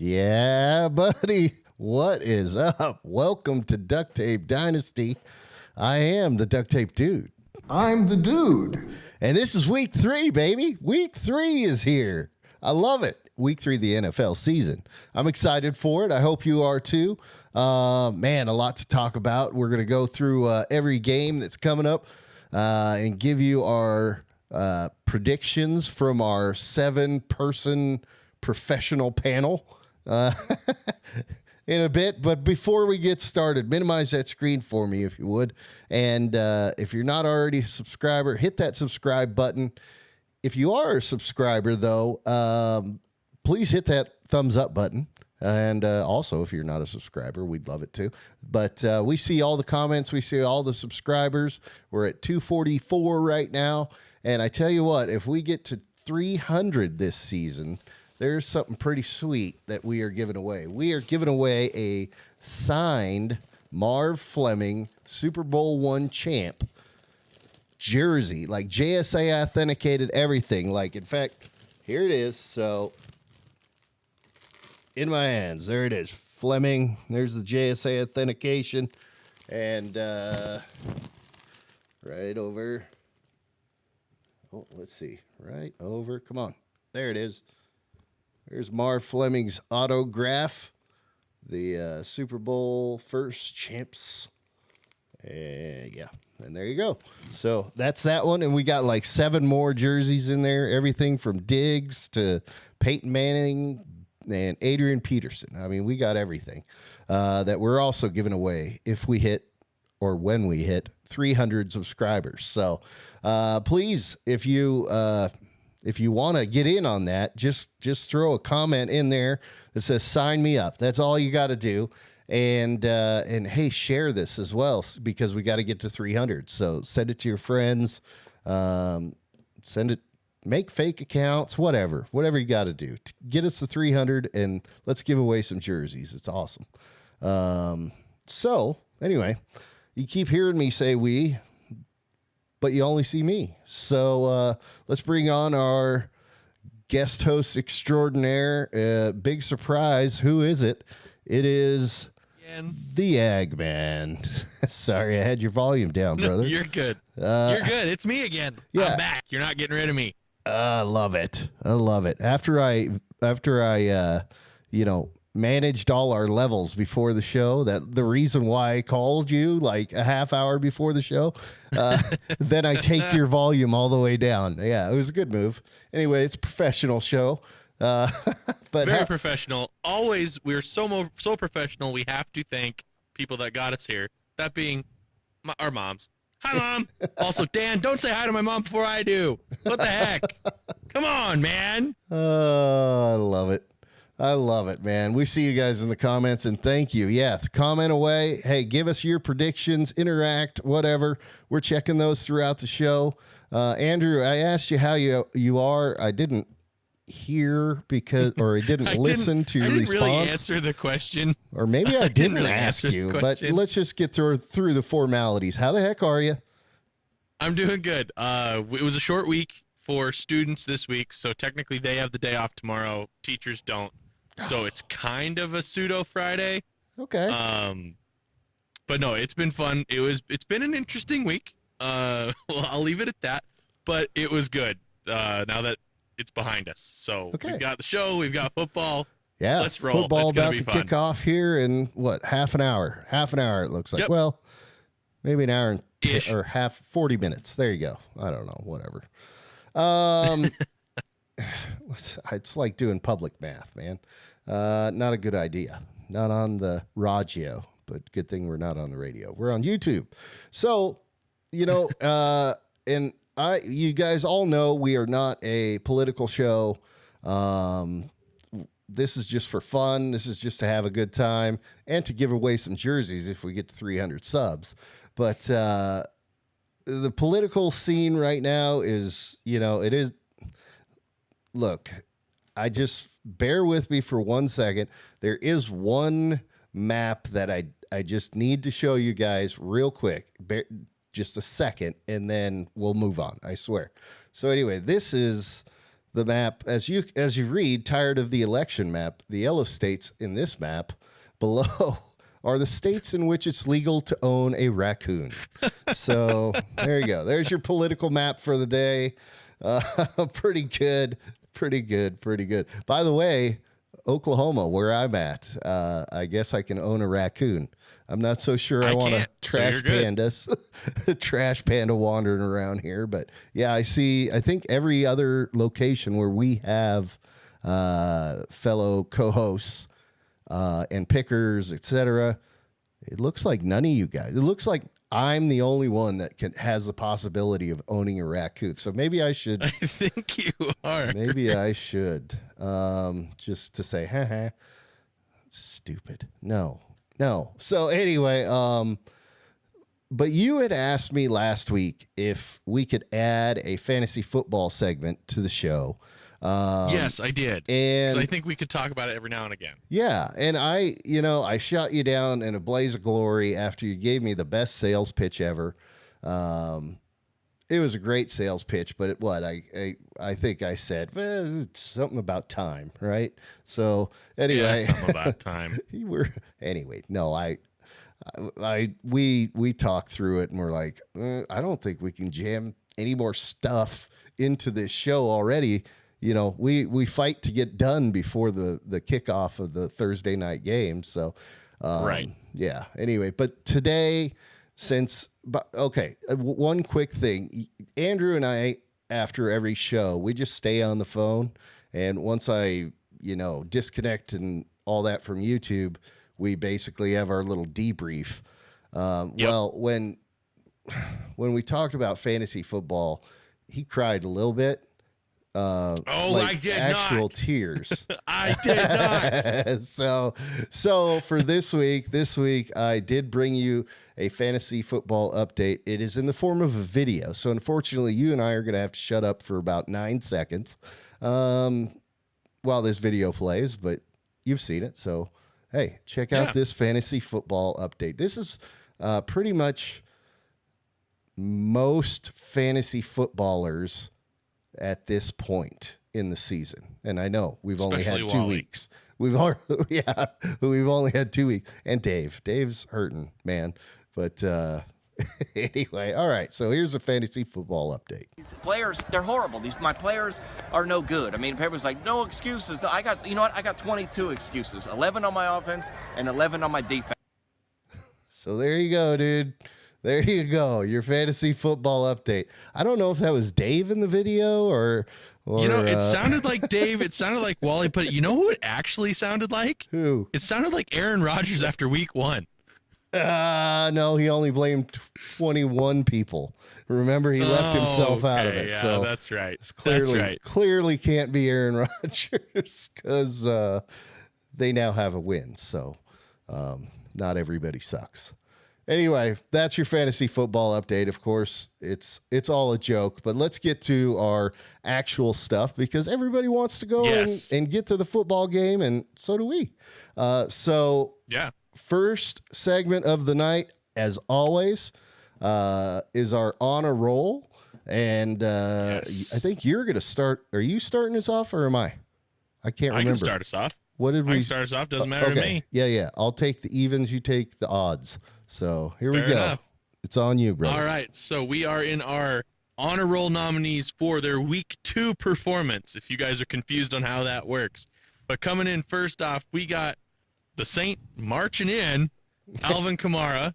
Yeah, buddy. What is up? Welcome to Duct Tape Dynasty. I am the Duct Tape Dude. I'm the dude. And this is week 3, baby. Week 3 is here. I love it. Week 3 of the NFL season. I'm excited for it. I hope you are too. Man, a lot to talk about. We're going to go through every game that's coming up and give you our predictions from our 7-person professional panel in a bit. But before we get started, minimize that screen for me if you would. And if you're not already a subscriber, hit that subscribe button. If you are a subscriber, though, please hit that thumbs up button. And also, if you're not a subscriber, we'd love it too. But we see all the comments. We see all the subscribers. We're at 244 right now. And I tell you what, if we get to 300 this season, there's something pretty sweet that we are giving away. We are giving away a signed Marv Fleming Super Bowl I champ jersey, like JSA authenticated everything. Like, in fact, here it is. So in my hands, there it is. Fleming. There's the JSA authentication. And right over. Oh, let's see. Right over. Come on. There it is. There's Marv Fleming's autograph. The Super Bowl first champs. Yeah. And there you go. So that's that one. And we got like 7 more jerseys in there. Everything from Diggs to Peyton Manning and Adrian Peterson. I mean, we got everything that we're also giving away if we hit or when we hit 300 subscribers. So please, if you want to get in on that, just throw a comment in there that says sign me up. That's all you got to do. And hey, share this as well because we got to get to 300. So send it to your friends. Send it. Make fake accounts. Whatever you got to do to get us to 300, and let's give away some jerseys. It's awesome. So anyway, you keep hearing me say we, but you only see me. So let's bring on our guest host extraordinaire. Big surprise. Who is it? It is the Ag Man. Sorry, I had your volume down, brother. You're good. You're good. It's me again. Yeah. I'm back. You're not getting rid of me. I love it. I love it. After I managed all our levels before the show, that the reason why I called you like a half hour before the show, then I take your volume all the way down. Yeah, it was a good move. Anyway, it's a professional show. But very professional. Always, we're so professional. We have to thank people that got us here. That being our moms. Hi, Mom. Also, Dan, don't say hi to my mom before I do. What the heck? Come on, man. I love it. I love it, man. We see you guys in the comments, and thank you. Yeah, comment away. Hey, give us your predictions, interact, whatever. We're checking those throughout the show. Andrew, I asked you how you are. I didn't hear or I didn't listen to your response. I didn't really answer the question. Or maybe I didn't really ask you, but let's just get through the formalities. How the heck are you? I'm doing good. It was a short week for students this week, so technically they have the day off tomorrow. Teachers don't. So it's kind of a pseudo Friday. Okay. But no, it's been fun. It's been an interesting week. Well, I'll leave it at that. But it was good. Now that it's behind us. So We've got the show, we've got football. Yeah, let's roll. Football about to kick off here in half an hour. Half an hour it looks like. Yep. Well, maybe an hour or 40 minutes. There you go. I don't know, whatever. It's like doing public math, man. Not a good idea. Not on the radio, but good thing we're not on the radio. We're on YouTube. So, and you guys all know we are not a political show. This is just for fun. This is just to have a good time and to give away some jerseys if we get to 300 subs. But the political scene right now is, it is. Look, I just bear with me for 1 second. There is one map that I just need to show you guys real quick. Just a second, and then we'll move on, I swear. So anyway, this is the map, as you read, tired of the election map, the yellow states in this map below are the states in which it's legal to own a raccoon. So there you go. There's your political map for the day. Pretty good. Pretty good. Pretty good. By the way, Oklahoma, where I'm at, I guess I can own a raccoon. I'm not so sure I want to trash pandas, trash panda wandering around here. But yeah, I think every other location where we have fellow co-hosts and pickers, etc., it looks like none of you guys. It looks like I'm the only one that has the possibility of owning a raccoon. So maybe I should. I think you are. Maybe I should. Just to say, haha, stupid. No. So anyway, but you had asked me last week if we could add a fantasy football segment to the show. Yes, I did. And I think we could talk about it every now and again. Yeah. And I shot you down in a blaze of glory after you gave me the best sales pitch ever. It was a great sales pitch, but I think I said something about time, right? So anyway, yeah, something about time. We talked through it and we're like, I don't think we can jam any more stuff into this show already. We fight to get done before the kickoff of the Thursday night game. So, right. Yeah. Anyway, but today, one quick thing, Andrew and I, after every show, we just stay on the phone. And once I, disconnect and all that from YouTube, we basically have our little debrief. Yep. Well, when we talked about fantasy football, he cried a little bit. I did actual not. Tears. I did not. So for this week, I did bring you a fantasy football update. It is in the form of a video. So unfortunately, you and I are going to have to shut up for about 9 seconds while this video plays, but you've seen it. So, hey, check out this fantasy football update. This is pretty much most fantasy footballers at this point in the season. And I know we've only had 2 weeks. We've only had 2 weeks. And Dave's hurting, man. But anyway, all right. So here's a fantasy football update. These players, they're horrible. My players are no good. I mean, people's like, no excuses. No, I got 22 excuses. 11 on my offense and 11 on my defense. So there you go, dude. There you go. Your fantasy football update. I don't know if that was Dave in the video or it sounded like Dave. It sounded like Wally put it. You know who it actually sounded like? Who? It sounded like Aaron Rodgers after week 1. No, he only blamed 21 people. Remember, he left himself out of it. Yeah, so that's right. Clearly can't be Aaron Rodgers because they now have a win. So not everybody sucks. Anyway, that's your fantasy football update. Of course, it's all a joke, but let's get to our actual stuff because everybody wants to go and get to the football game, and so do we. First segment of the night, as always, is our On a Roll, and I think you're going to start. Are you starting us off, or am I? I can't remember. I can start us off. What did we? I can start us off. Doesn't matter to me. Yeah. I'll take the evens. You take the odds. So here we go. Enough. It's on you, brother. All right. So we are in our honor roll nominees for their week 2 performance, if you guys are confused on how that works. But coming in first off, we got the Saint marching in, Alvin Kamara,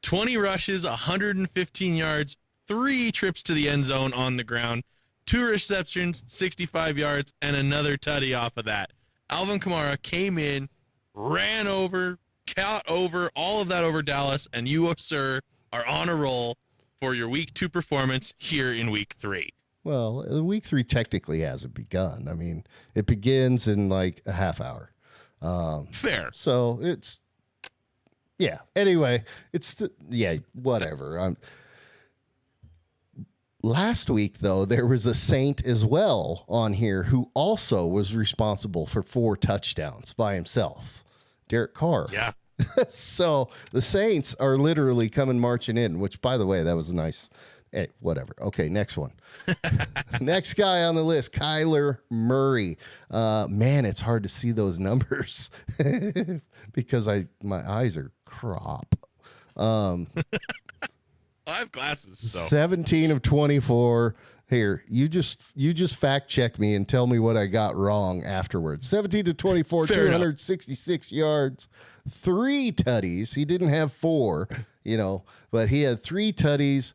20 rushes, 115 yards, 3 trips to the end zone on the ground, 2 receptions, 65 yards, and another tutty off of that. Alvin Kamara came in, ran over, caught over, all of that over Dallas, and you, sir, are on a roll for your week 2 performance here in week 3. Well, week 3 technically hasn't begun. I mean, it begins in like a half hour. Fair. So it's, anyway, whatever. Last week, though, there was a Saint as well on here who also was responsible for 4 touchdowns by himself. Derek Carr. Yeah. So the Saints are literally coming marching in, which, by the way, that was a nice Hey, whatever. Okay, next one. Next guy on the list, Kyler Murray. Man, it's hard to see those numbers because my eyes are crop. I have glasses, so 17 of 24. Here, you just fact check me and tell me what I got wrong afterwards. 17 to 24, Fair enough. 266 yards, 3 tutties. He didn't have 4, but he had 3 tutties,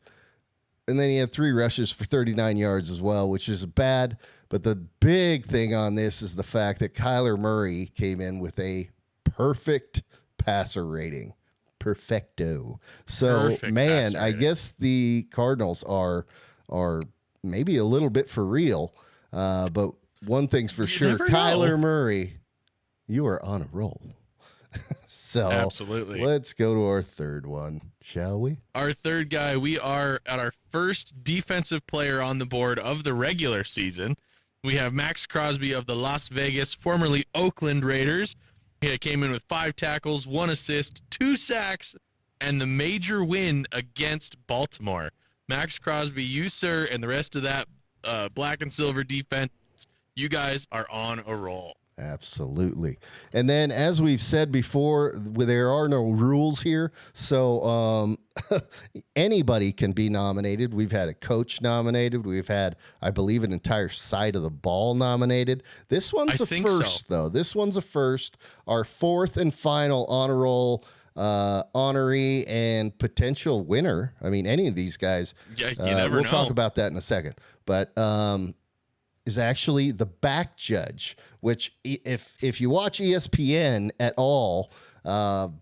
and then he had 3 rushes for 39 yards as well, which is bad. But the big thing on this is the fact that Kyler Murray came in with a perfect passer rating. Perfecto. So, Perfect man, passer I rating. guess the Cardinals are maybe a little bit for real. But one thing's for sure, never Kyler know. Murray, you are on a roll. So Absolutely. let's go to our third one, shall we? Our third guy, we are at our first defensive player on the board of the regular season. We have Max Crosby of the Las Vegas, formerly Oakland Raiders. He came in with 5 tackles, 1 assist, 2 sacks, and the major win against Baltimore. Max Crosby, you, sir, and the rest of that black and silver defense, you guys are on a roll. Absolutely. And then, as we've said before, there are no rules here. So anybody can be nominated. We've had a coach nominated. We've had, I believe, an entire side of the ball nominated. This one's I a think so. first, though. This one's a first. Our fourth and final honor roll honoree and potential winner. I mean, any of these guys. Yeah, you never we'll know. talk about that in a second. But is actually the back judge, which if you watch ESPN at all, they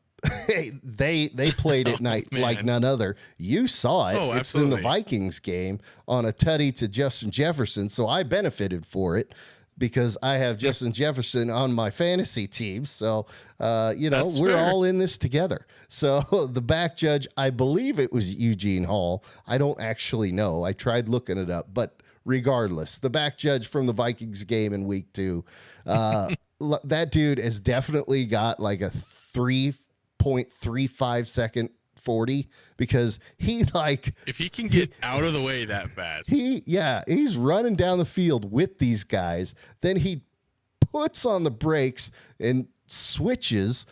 played it night man. like none other. You saw it. Oh, It's in the absolutely. Vikings game on a tutty to Justin Jefferson, so I benefited for it because I have Justin Jefferson on my fantasy team. So, That's we're fair. all in this together. So the back judge, I believe it was Eugene Hall. I don't actually know. I tried looking it up, but regardless, the back judge from the Vikings game in week 2, that dude has definitely got like a 3.35 second 40 because he If he can get out of the way that fast. he's running down the field with these guys. Then he puts on the brakes and switches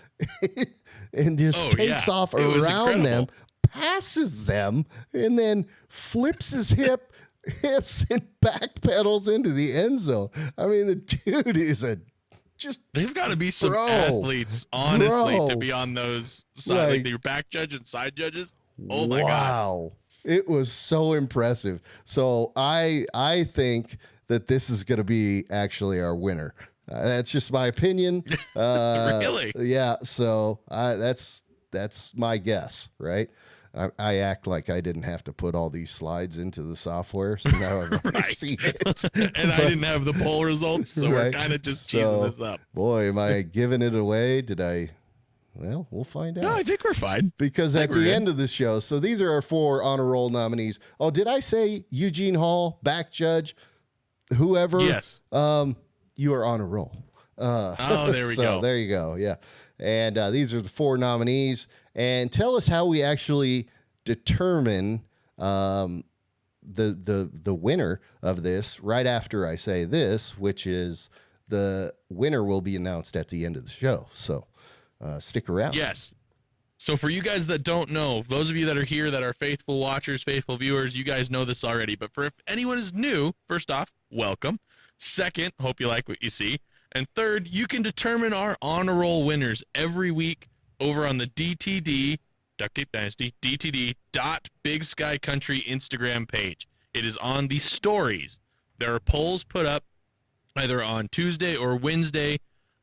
and just takes off It was around them, incredible. passes them, and then flips his hips and backpedals into the end zone. I mean, the dude is They've got to be some Bro. athletes, honestly, Bro. to be on those Like- like your back judge and side judges. Oh my god! wow. It was so impressive. So I think that this is going to be actually our winner. That's just my opinion. Really? Yeah. So that's my guess, right? I act like I didn't have to put all these slides into the software, so now I've already Right. seen it. And I But- didn't have the poll results, so we're Right. kind of just So, cheesing this up. Boy, am I giving it away? Did I? Well, we'll find out. No, I think we're fine. Because I at think we're the good. end of the show, so these are our 4 honor roll nominees. Oh, did I say Eugene Hall, back judge, whoever? Yes. You are on a roll. Oh, there we so go. There you go. Yeah. And these are the 4 nominees. And tell us how we actually determine the winner of this right after I say this, which is the winner will be announced at the end of the show. So stick around. Yes. So for you guys that don't know, those of you that are here that are faithful watchers, faithful viewers, you guys know this already. But for if anyone is new, first off, welcome. Second, hope you like what you see. And third, you can determine our honor roll winners every week over on the DTD, Duct Tape Dynasty, DTD.BigSkyCountry Instagram page. It is on the stories. There are polls put up either on Tuesday or Wednesday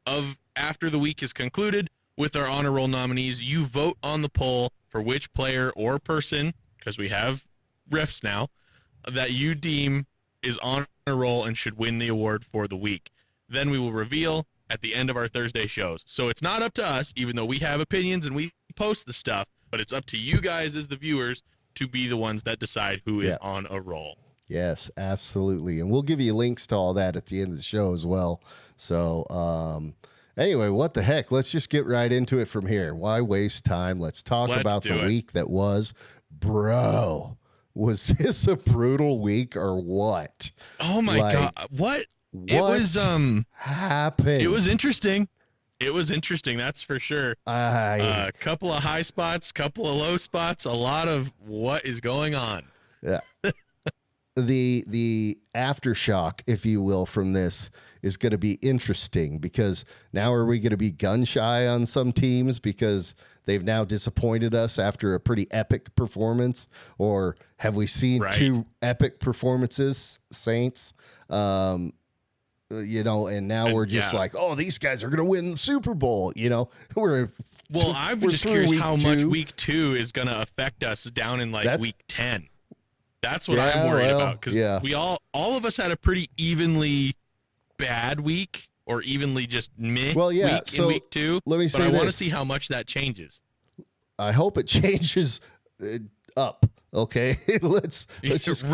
of after the week is concluded with our honor roll nominees. You vote on the poll for which player or person, because we have refs now, that you deem is on a roll and should win the award for the week. Then we will reveal at the end of our Thursday shows. So it's not up to us, even though we have opinions and we post the stuff, but it's up to you guys as the viewers to be the ones that decide who is on a roll. Yes, absolutely. And we'll give you links to all that at the end of the show as well. So, anyway, what the heck? Let's just get right into it from here. Why waste time? Let's talk Let's about do the it. week that was. Bro, was this a brutal week or what? Oh my God. What? It was happened? It was interesting. It was interesting, that's for sure. A couple of high spots, couple of low spots, a lot of what is going on. Yeah. The aftershock, if you will, from this is going to be interesting, because now are we going to be gun shy on some teams because they've now disappointed us after a pretty epic performance, or have we seen two epic performances, Saints? You know, and now we're just like, oh, these guys are going to win the Super Bowl. You know, I'm just curious how much week 2 is going to affect us down in like week 10. That's what I'm worried about, because we all of us had a pretty evenly bad week, or evenly just meh week in week 2. Let me say I want to see how much that changes. I hope it changes up. Okay, let's just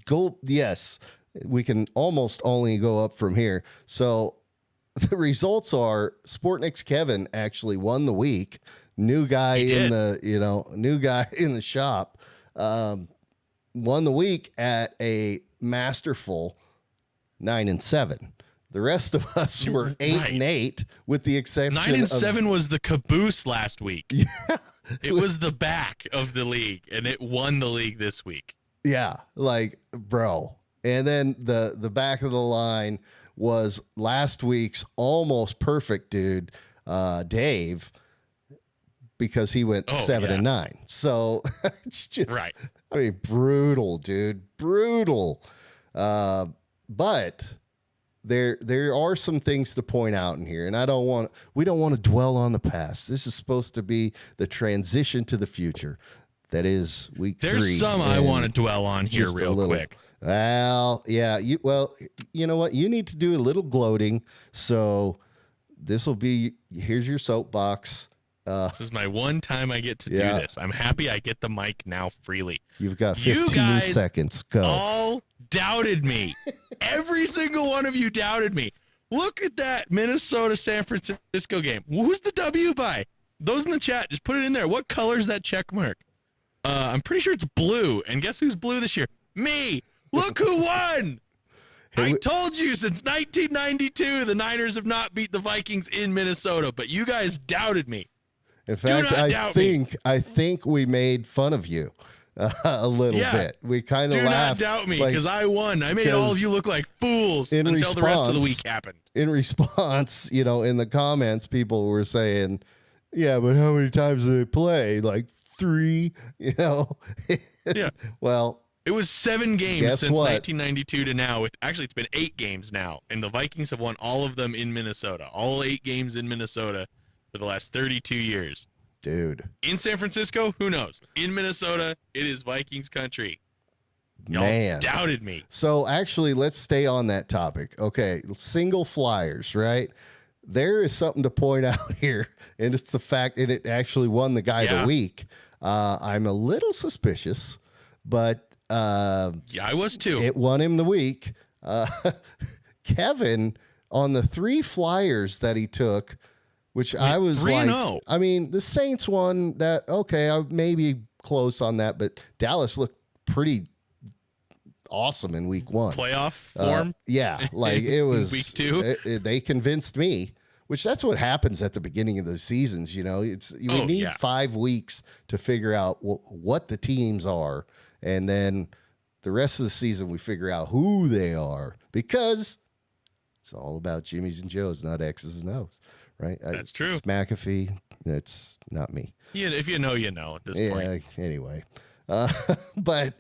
go. Yes. We can almost only go up from here. So the results are Sportnik's Kevin actually won the week. New guy in the shop, won the week at a masterful 9-7. The rest of us were 8-8, with the exception 9-7 was the caboose last week. Yeah. It was the back of the league, and it won the league this week. Yeah, like, bro. And then the back of the line was last week's almost perfect dude, Dave, because he went 7-9. So it's just, I mean, brutal, dude, brutal. But there are some things to point out in here, and we don't want to dwell on the past. This is supposed to be the transition to the future. That is week 3. There's some I want to dwell on here real quick. Well, yeah. You know what? You need to do a little gloating. So this will be, here's your soapbox. This is my one time I get to do this. I'm happy I get the mic now freely. You've got 15 seconds. Go. All doubted me. Every single one of you doubted me. Look at that Minnesota-San Francisco game. Who's the W by? Those in the chat, just put it in there. What color is that check mark? I'm pretty sure it's blue. And guess who's blue this year? Me. Look who won! I told you since 1992 the Niners have not beat the Vikings in Minnesota, but you guys doubted me. In fact, I think we made fun of you a little bit. We kind of laughed. Do not doubt me, because I won. I made all of you look like fools until the rest of the week happened. In response, in the comments, people were saying, yeah, but how many times did they play? Like 3, Yeah. Well, it was 7 games since 1992 to now. Actually, it's been 8 games now, and the Vikings have won all of them in Minnesota. All 8 games in Minnesota for the last 32 years. Dude. In San Francisco, who knows? In Minnesota, it is Vikings country. Man. Y'all doubted me. So actually, let's stay on that topic. Okay, single flyers, right? There is something to point out here, and it's the fact that it actually won the guy of the week. I'm a little suspicious, but I was too. It won him the week. Kevin, on the 3 flyers that he took, which I was 3-0. I mean, the Saints won that. Okay, I may be close on that, but Dallas looked pretty awesome in week 1. Playoff form? Yeah, like it was week 2. They convinced me, which that's what happens at the beginning of the seasons. You need 5 weeks to figure out what the teams are, and then the rest of the season we figure out who they are, because it's all about Jimmys and Joes, not X's and O's, right? That's true. It's McAfee. That's not me. Yeah, if you know, you know at this point. Anyway, but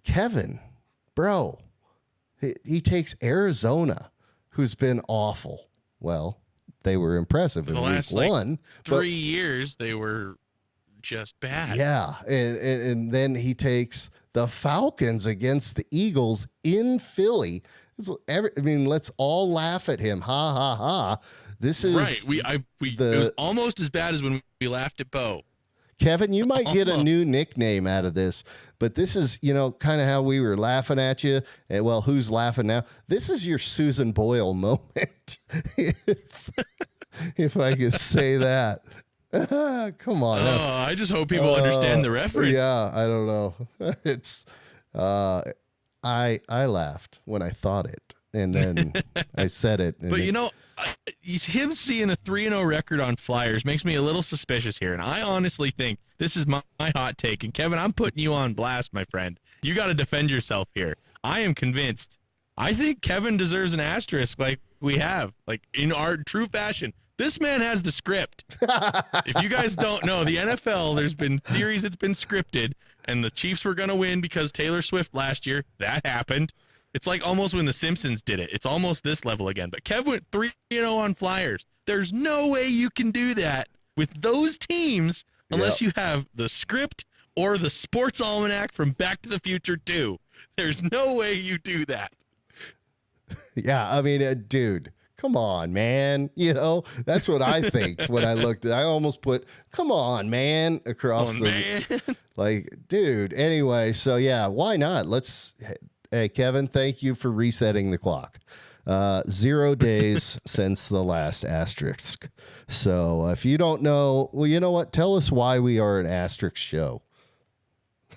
Kevin, bro, he takes Arizona, who's been awful. Well, they were impressive in the week last, 1. 3 years, they were just bad. Yeah, and then he takes the Falcons against the Eagles in Philly. Let's all laugh at him. Ha, ha, ha. This is right. It was almost as bad as when we laughed at Bo. Kevin, you might get a new nickname out of this, but this is, kind of how we were laughing at you. And, well, who's laughing now? This is your Susan Boyle moment, if I could say that. Come on. Oh, I just hope people understand the reference. Yeah, I don't know. It's I laughed when I thought it, and then I said it. And But him seeing a 3-0 record on Flyers makes me a little suspicious here, and I honestly think this is my hot take. And Kevin, I'm putting you on blast, my friend. You got to defend yourself here. I am convinced. I think Kevin deserves an asterisk, like we have, like in our true fashion. This man has the script. If you guys don't know, the NFL, there's been theories it's been scripted, and the Chiefs were going to win because Taylor Swift last year. That happened. It's like almost when the Simpsons did it. It's almost this level again. But Kev went 3-0 on Flyers. There's no way you can do that with those teams unless you have the script or the sports almanac from Back to the Future 2. There's no way you do that. Yeah, I mean, dude. Come on, man. That's what I think when I looked. I almost put, come on, man, across man. Like, dude. Anyway, so yeah, why not? Hey, Kevin, thank you for resetting the clock. 0 days since the last asterisk. So if you don't know, well, you know what? Tell us why we are an asterisk show.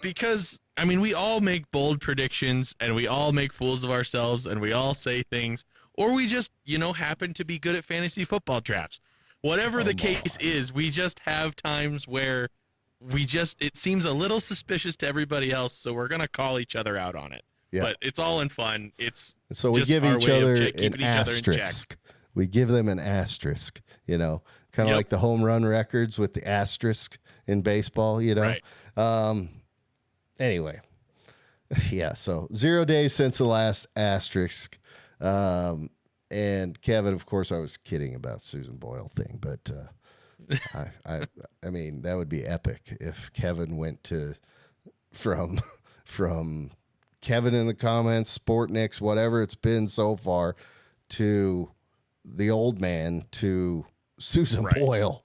Because, I mean, we all make bold predictions, and we all make fools of ourselves, and we all say things. Or we just, happen to be good at fantasy football drafts. Whatever the case is, we just have times where it seems a little suspicious to everybody else, so we're going to call each other out on it. Yeah. But it's all in fun. So we give each other an asterisk. We give them an asterisk, kind of like the home run records with the asterisk in baseball, Right. Anyway, yeah, so 0 days since the last asterisk. And Kevin, of course, I was kidding about Susan Boyle thing, but I mean, that would be epic if Kevin went from Kevin in the comments, Sportniks, whatever it's been so far, to the old man to Susan Boyle.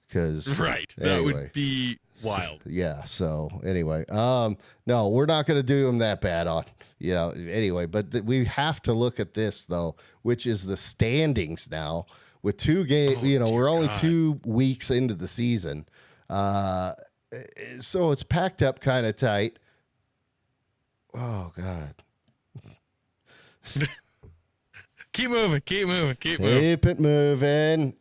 Because that would be wild. Yeah. So anyway, no, we're not going to do him that bad on, anyway, but we have to look at this though, which is the standings now with 2 games, we're only 2 weeks into the season. So it's packed up kind of tight. Oh God. Keep moving. Keep it moving.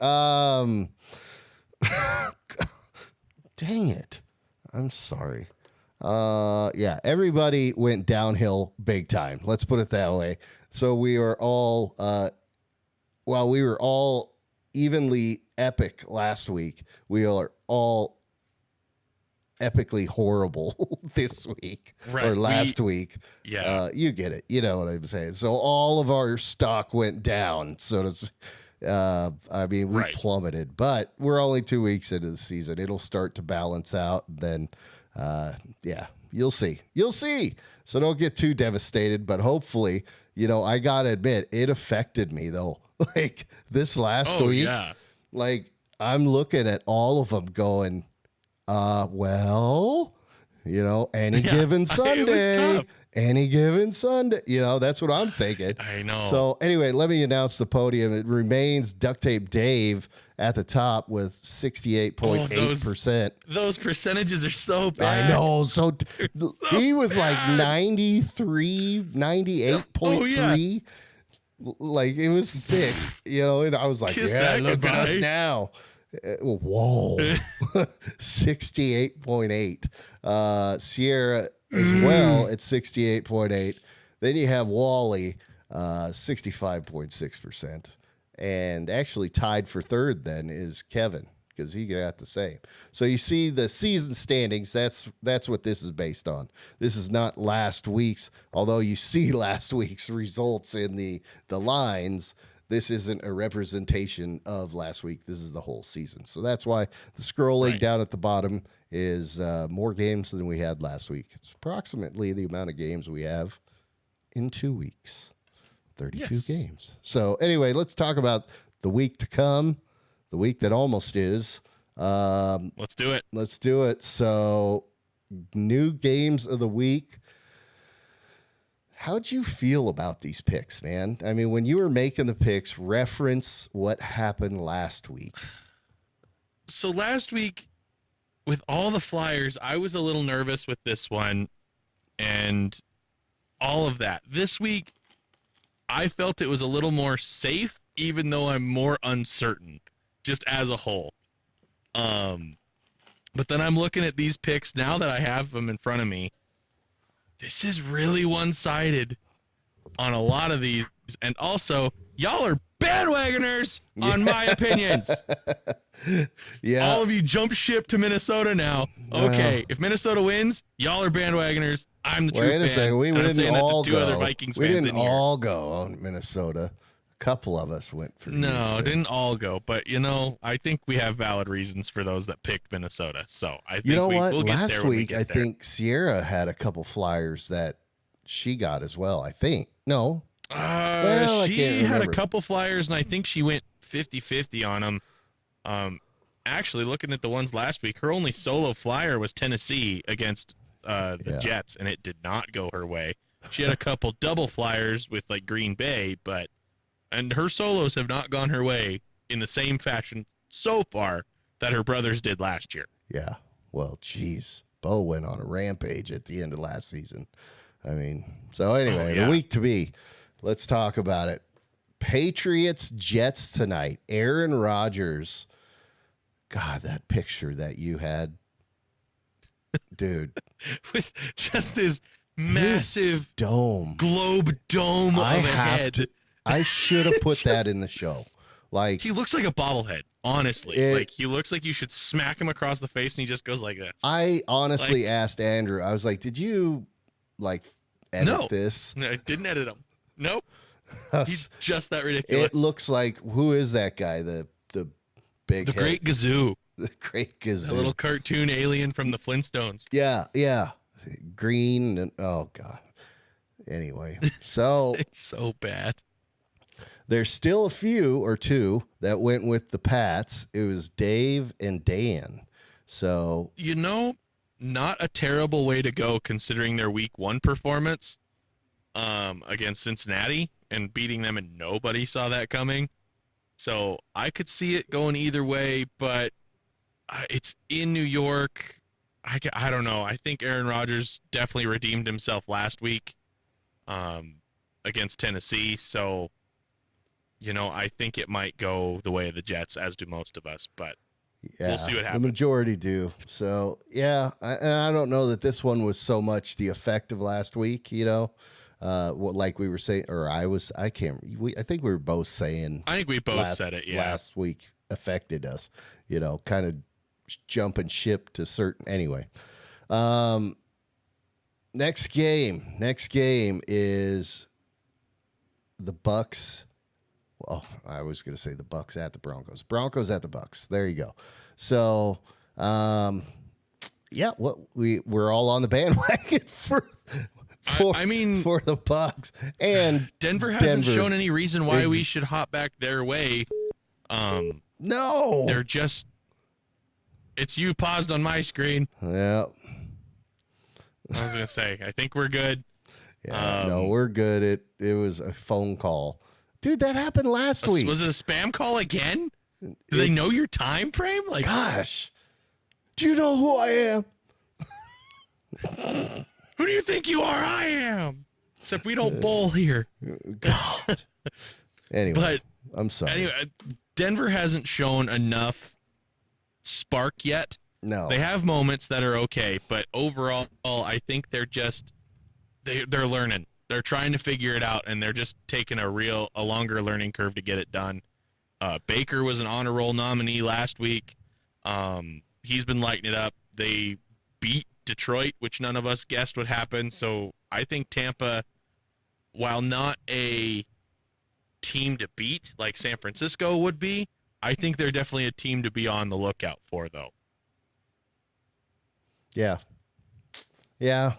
Dang it. I'm sorry. Yeah, everybody went downhill big time. Let's put it that way. So we are all, while we were all evenly epic last week, we are all epically horrible this week or last week. Yeah. You get it. You know what I'm saying? So all of our stock went down. So I mean, we plummeted, but we're only 2 weeks into the season. It'll start to balance out. Then, yeah, you'll see. So don't get too devastated, but hopefully, I got to admit, it affected me though. Like this last week, like I'm looking at all of them going, well, any given Sunday, that's what I'm thinking. I know. So anyway, let me announce the podium. It remains Duct Tape Dave at the top with 68.8%. Those percentages are so bad. I know. So he was like 93, 98.3. Like it was sick, and I was like, Kiss yeah, that look goodbye. at us now. Whoa. 68.8. Sierra as well at 68.8. Then you have Wally, 65.6%. And actually tied for third then is Kevin, because he got the same. So you see the season standings, that's what this is based on. This is not last week's, although you see last week's results in the lines. This isn't a representation of last week. This is the whole season. So that's why the scrolling down at the bottom is more games than we had last week. It's approximately the amount of games we have in 2 weeks. 32 games. So anyway, let's talk about the week to come, the week that almost is. Let's do it. Let's do it. So new games of the week. How'd you feel about these picks, man? I mean, when you were making the picks, reference what happened last week. So last week, with all the Flyers, I was a little nervous with this one and all of that. This week, I felt it was a little more safe, even though I'm more uncertain, just as a whole. But then I'm looking at these picks now that I have them in front of me. This is really one-sided on a lot of these. And also, y'all are bandwagoners on my opinions. Yeah. All of you jump ship to Minnesota now. Okay, if Minnesota wins, y'all are bandwagoners. I'm the true fan. Wait a second. We And I'm didn't saying that to all two go. other Vikings We fans didn't in here. all go on Minnesota. A couple of us went for No, Houston. didn't all go. But, I think we have valid reasons for those that picked Minnesota. So I think You know what? we'll get Last there when we week, get I there. think Sierra had a couple Flyers that she got as well. I think. No. Well, I she can't had a remember. couple Flyers, and I think she went 50-50 on them. Actually, looking at the ones last week, her only solo Flyer was Tennessee against the Jets, and it did not go her way. She had a couple double Flyers with like Green Bay, and her solos have not gone her way in the same fashion so far that her brothers did last year. Yeah. Well, geez. Bo went on a rampage at the end of last season. I mean, so anyway, yeah. the week to be. Let's talk about it. Patriots Jets tonight. Aaron Rodgers. God, that picture that you had, dude. With just his massive dome. globe dome I of a have head. to. I should have put that in the show. Like, He looks like a bobblehead, honestly. Like, he looks like you should smack him across the face, and he just goes like this. I honestly asked Andrew. I was like, "Did you edit No. this?" No, I didn't edit him. Nope. He's just that ridiculous. It looks like, who is that guy? The big the head- Great Gazoo, the great Gazoo. the little cartoon alien from the Flintstones. Yeah. Green and oh god. Anyway, so It's so bad. there's still a few or two that went with the Pats. It was Dave and Dan. So Not a terrible way to go considering their week 1 performance against Cincinnati and beating them, and nobody saw that coming. So I could see it going either way, but it's in New York. I don't know. I think Aaron Rodgers definitely redeemed himself last week against Tennessee. So, I think it might go the way of the Jets, as do most of us. But yeah, we'll see what happens. The majority do. So yeah, I don't know that this one was so much the effect of last week. Like we were saying, or I think we were both saying. I think we both said it. Yeah. Last week affected us. Kind of jumping ship to certain. Anyway, next game is the Bucks. Well, I was going to say the Bucks at the Broncos. Broncos at the Bucks. There you go. So, yeah, we're all on the bandwagon for the Bucks, and Denver hasn't Denver. shown any reason why we should hop back their way. No, They're just. It's you paused on my screen. Yeah. I was gonna say, I think we're good. Yeah, no, we're good. It was a phone call. Dude, that happened last week. Was it a spam call again? Do they know your time frame? Like, gosh, do you know who I am? who do you think you are? I am. Except we don't bowl here. God. Anyway, But I'm sorry. anyway, Denver hasn't shown enough spark yet. No, They have moments that are okay, but overall, I think they're just they're learning. They're trying to figure it out, and they're just taking a longer learning curve to get it done. Baker was an honor roll nominee last week. He's been lighting it up. They beat Detroit, which none of us guessed would happen. So I think Tampa, while not a team to beat like San Francisco would be, I think they're definitely a team to be on the lookout for, though. Yeah. Yeah.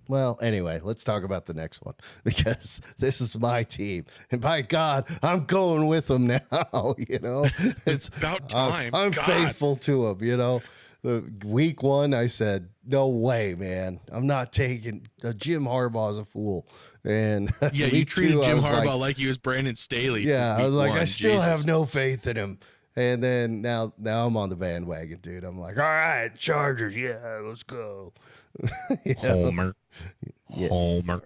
Well, anyway, let's talk about the next one because this is my team. And by God, I'm going with them now, It's about time. I'm God. faithful to them, The week 1, I said, no way, man. I'm not taking Jim Harbaugh's a fool. And Yeah, you week treated 2, I Jim was Harbaugh like he was Brandon Staley. yeah, I was week like, one. I still Jesus. have no faith in him. And then now I'm on the bandwagon, dude. I'm like, all right, Chargers, yeah, let's go. You know? Homer. Yeah. Homer.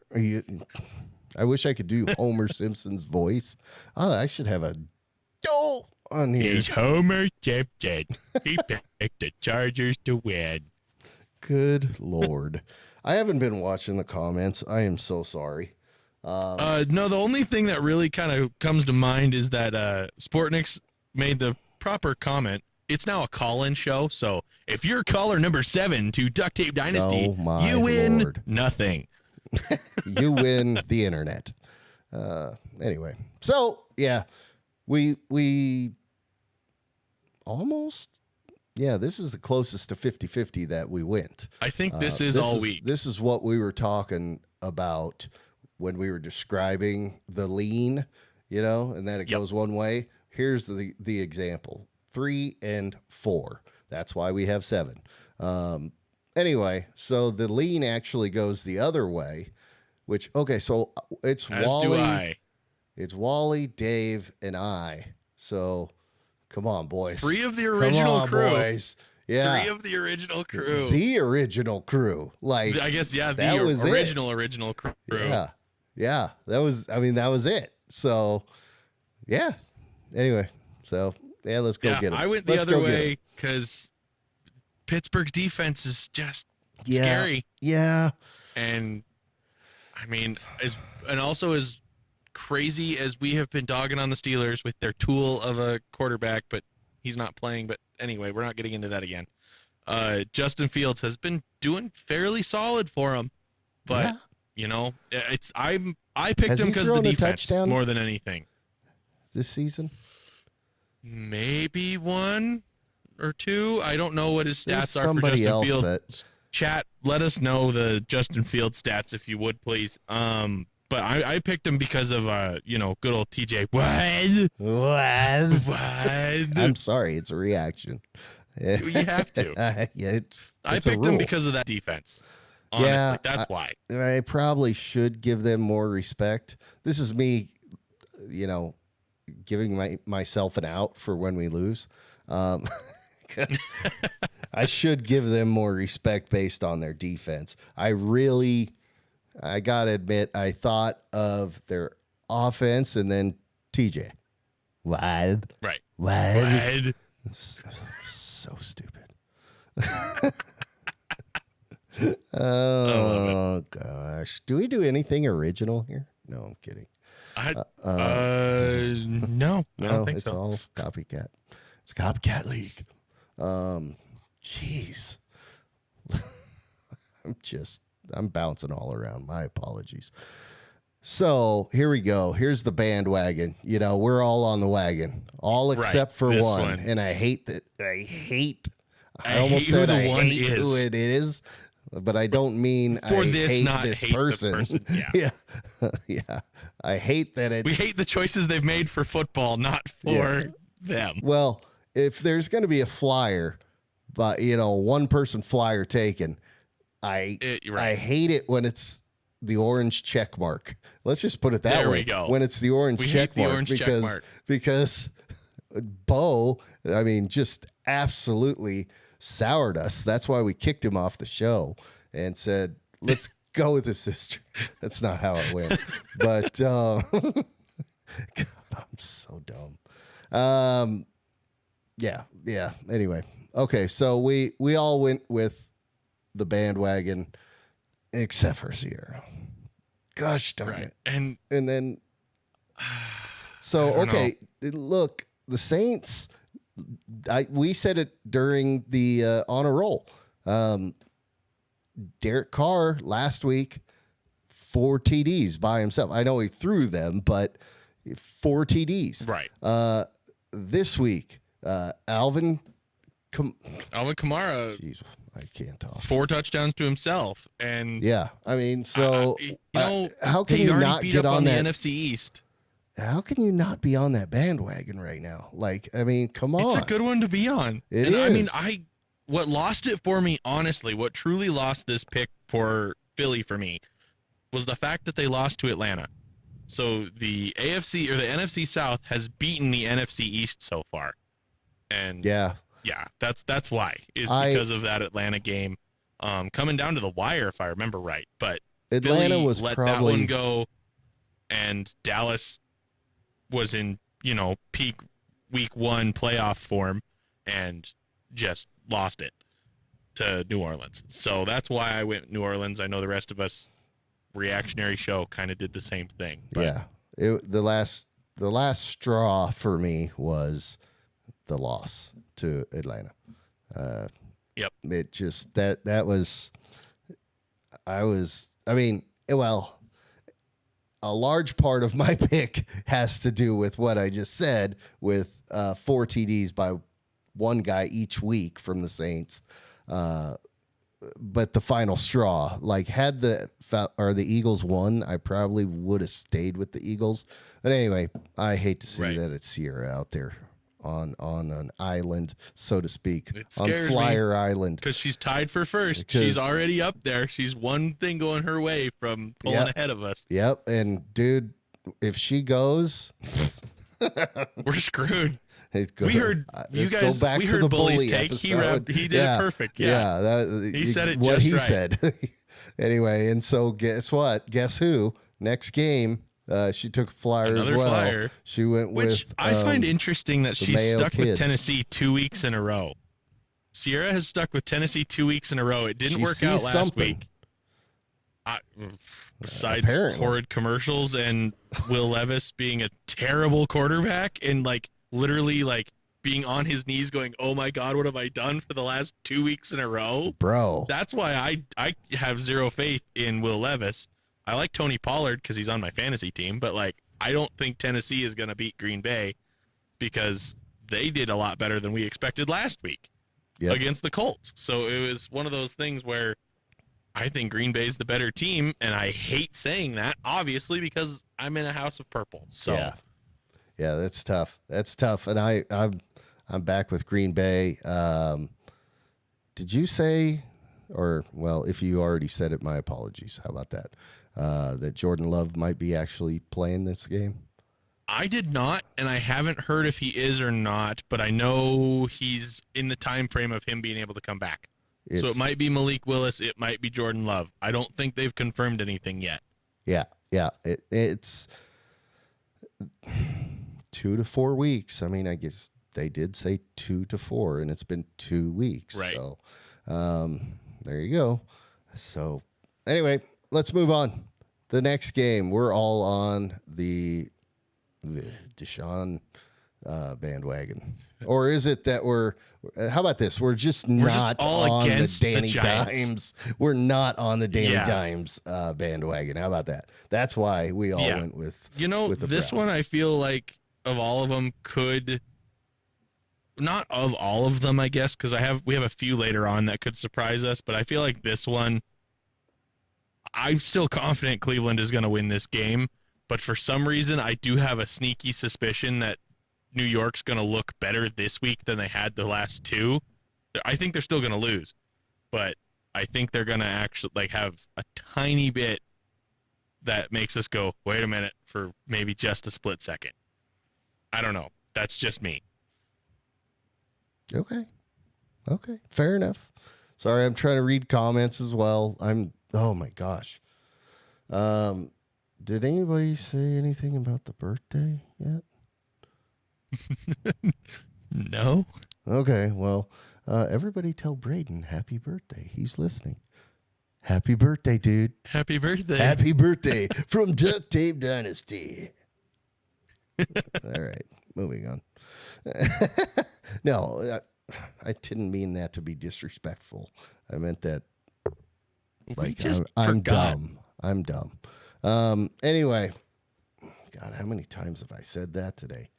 I wish I could do Homer Simpson's voice. Oh, I should have a on here. He's Homer Simpson. He picked the Chargers to win. Good Lord. I haven't been watching the comments. I am so sorry. No, the only thing that really kind of comes to mind is that Sportniks made the proper comment. It's now a call-in show, so if you're caller number 7 to Duct Tape Dynasty, Oh, my you win Lord. nothing. You win the internet. Anyway, so yeah, we almost, yeah, this is the closest to 50-50 that we went. I think this is all week. This is what we were talking about when we were describing the lean, you know, and that it Yep. goes one way. Here's the example: 3 and 4. That's why we have 7. Anyway, so the lean actually goes the other way, which, okay, so it's As Wally. do I. It's Wally, Dave, and I. So come on, boys. 3 of the Come original on, crew. boys. Yeah. 3 of the original crew. The original crew. Like, I guess, yeah, that the was it. original crew. yeah. Yeah. That was it. So, yeah. Anyway, so, yeah, let's go Yeah, get him. I went the Let's other go get way him. because Pittsburgh's defense is just Yeah. scary. Yeah. And I mean, also as crazy as we have been dogging on the Steelers with their tool of a quarterback, but he's not playing. But anyway, we're not getting into that again. Justin Fields has been doing fairly solid for him, but Yeah. you know, I picked Has him he because of thrown the a defense touchdown? more than anything. This season? Maybe 1 or 2. I don't know what his There's stats are for somebody Justin else Fields. that- Chat, let us know the Justin Fields stats if you would, please. But I picked him because of good old TJ. What? What? I'm sorry. It's a reaction. You have to. Yeah, it's I a picked him rule. because of that defense. Honestly, Yeah, that's why. I probably should give them more respect. This is me, giving myself an out for when we lose. 'Cause I should give them more respect based on their defense. I gotta admit, I thought of their offense and then TJ. Wide. Right. Wide. Red. So stupid. love Oh gosh. Do we do anything original here? No, I'm kidding. No, I don't think it's so. all copycat. It's a copycat league. Jeez. I'm bouncing all around. My apologies. So here we go. Here's the bandwagon. We're all on the wagon, all Right, except for this one. one. And I hate that. I almost hate said who the I one hate who is. it is, but I don't mean For I this, hate not this hate the person. person. Yeah. Yeah. Yeah. I hate that it's. We hate the choices they've made for football, not for them. Well, if there's going to be a flyer, but one person flyer taken, I Right. hate it when it's the orange check mark. Let's just put it that There way. we go. When it's the orange We hate check the mark orange check mark. because Bo, I mean, just absolutely soured us. That's why we kicked him off the show and said, "Let's go with his sister." That's not how it went, but God, I'm so dumb. Yeah. Anyway, okay, so we all went with the bandwagon except for Sierra. Gosh darn Right. it. And And then I so don't okay, look, the Saints. We said it during the on a roll. Derek Carr last week, 4 TDs by himself. I know he threw them, but 4 TDs. right. This week, Alvin. Alvin Kamara, Jeez, I can't talk. 4 touchdowns to himself, and Yeah, I mean, so how can they you already not beat get up on the that? NFC East? How can you not be on that bandwagon right now? Like, I mean, come on. It's a good one to be on. It I mean, is. what lost it for me, honestly, what truly lost this pick for Philly for me was the fact that they lost to Atlanta. So the AFC or the NFC South has beaten the NFC East so far. And Yeah. That's why. Is because of that Atlanta game coming down to the wire, if I remember right. But Atlanta Philly was let probably that one go, and Dallas was in, peak week 1 playoff form and just lost it to New Orleans. So that's why I went New Orleans. I know the rest of us reactionary show kind of did the same thing. But yeah. The last straw for me was the loss to Atlanta. Yep. It just that was well, a large part of my pick has to do with what I just said with 4 TDs by one guy each week from the Saints. But the final straw, like had the Eagles won, I probably would have stayed with the Eagles. But anyway, I hate to see that it's Sierra out there on an island, so to speak, on Flyer Island, because she's tied for first. She's already up there. She's one thing going her way from pulling ahead of us. Yep, and dude, if she goes, we're screwed. We heard you guys. Go back we to heard the Bully's take. episode. He did it perfect. Yeah, he said it what just he right. said. Anyway, and so guess what? Guess who? Next game, she took a flyer Another as well. flyer, She went which with. I find interesting that she's Mayo stuck kid. with Tennessee 2 weeks in a row. Sierra has stuck with Tennessee 2 weeks in a row. It didn't She work out sees last something. week. Besides Apparently. horrid commercials and Will Levis being a terrible quarterback and literally being on his knees going, "Oh my God, what have I done for the last 2 weeks in a row?" Bro. That's why I have zero faith in Will Levis. I like Tony Pollard because he's on my fantasy team, but I don't think Tennessee is going to beat Green Bay because they did a lot better than we expected last week against the Colts. So it was one of those things where I think Green Bay's the better team, and I hate saying that, obviously, because I'm in a house of purple. So yeah, that's tough. That's tough, and I'm back with Green Bay. Did you say, or well, if you already said it, my apologies. How about that? That Jordan Love might be actually playing this game? I did not, and I haven't heard if he is or not, but I know he's in the time frame of him being able to come back. So it might be Malik Willis. It might be Jordan Love. I don't think they've confirmed anything yet. Yeah. It's 2 to 4 weeks. I mean, I guess they did say 2 to 4, and it's been 2 weeks. Right. So there you go. So anyway, let's move on. The next game, we're all on the Deshaun bandwagon. Or is it that how about this? We're just not all on the against Danny the Giants. Dimes. We're not on the Danny Dimes bandwagon. How about that? That's why we all went with with the this Browns. one I feel like of all of them not of all of them, I guess, because we have a few later on that could surprise us, but I feel like this one, I'm still confident Cleveland is going to win this game, but for some reason I do have a sneaky suspicion that New York's going to look better this week than they had the last 2. I think they're still going to lose, but I think they're going to actually have a tiny bit that makes us go, wait a minute, for maybe just a split second. I don't know. That's just me. Okay. Fair enough. Sorry, I'm trying to read comments as well. Oh my gosh. Did anybody say anything about the birthday yet? No. Okay, well, everybody tell Braden happy birthday. He's listening. Happy birthday, dude. Happy birthday. Happy birthday from DuctTapeDynasty. All right, moving on. No, I didn't mean that to be disrespectful. I meant that I'm dumb. I'm dumb. Anyway, God, how many times have I said that today?